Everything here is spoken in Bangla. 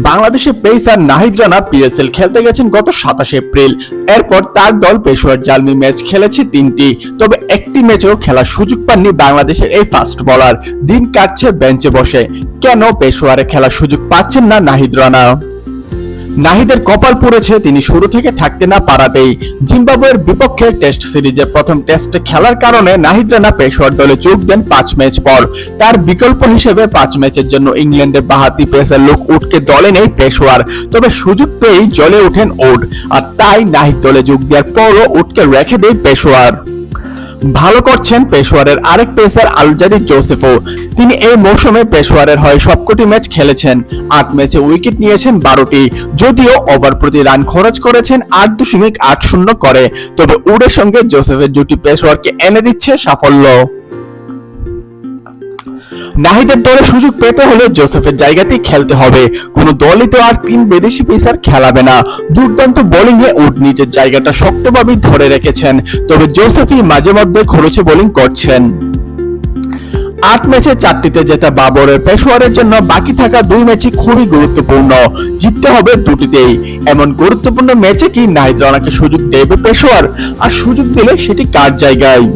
বাংলাদেশের পেসার নাহিদ রানা পিএসএল খেলতে গেছেন গত 27 এপ্রিল। এরপর তার দল পেশোয়ার জালমি ম্যাচ খেলেছে 3টি, তবে একটি ম্যাচেও খেলার সুযোগ পাননি বাংলাদেশের এই ফাস্ট বোলার। দিন কাটছে বেঞ্চে বসে। কেন পেশোয়ারে খেলার সুযোগ পাচ্ছেন না নাহিদ রানা? নাহিদের কপাল পড়েছে তিনি শুরু থেকে থাকতে না পারাতেই। জিম্বাবুয়ের বিপক্ষে টেস্ট সিরিজের প্রথম টেস্টে খেলার কারণে নাহিদ রানা পেশোয়ার দলে যোগ দেন 5 ম্যাচ পর। তার বিকল্প হিসেবে 5 ম্যাচের জন্য ইংল্যান্ডের বাঁহাতি পেসার লুক উডকে দলে নেই পেশোয়ার, তবে সুযোগ পেয়েই জ্বলে ওঠেন উড, আর তাই নাহিদ দলে যোগ দেওয়ার পরও উডকে রেখে দেয় পেশোয়ার। ভালো করছেন পেশোয়ারের আরেক পেসার আলজারি জোসেফও। তিনি এই মৌসুমে পেশোয়ারের হয়ে সবকটি ম্যাচ খেলেছেন। 8 ম্যাচে উইকেট নিয়েছেন 12টি, যদিও ওভার প্রতি রান খরচ করেছেন 8.80 করে। তবে উডের সঙ্গে জোসেফের জুটি পেশোয়ারকে এনে দিচ্ছে সাফল্য। নাহিদের দলে সুযোগ পেতে হলে জোসেফের জায়গাতেই খেলতে হবে। কোন দলই তো আর 3 বিদেশি পেসার খেলাবে না। দুর্দান্ত বোলিংয়ে উড নিজের জায়গাটা শক্তভাবেই ধরে রেখেছেন, তবে জোসেফই মাঝে মধ্যে খরচে বোলিং করছেন। 8 ম্যাচে 4টিতে জেতা বাবরের পেশোয়ারের জন্য বাকি থাকা 2 ম্যাচই খুবই গুরুত্বপূর্ণ। জিততে হবে দুটিতেই। এমন গুরুত্বপূর্ণ ম্যাচে কি নাহিদ রানাকে সুযোগ দেবে পেশোয়ার? আর সুযোগ দিলে সেটি কার জায়গায়?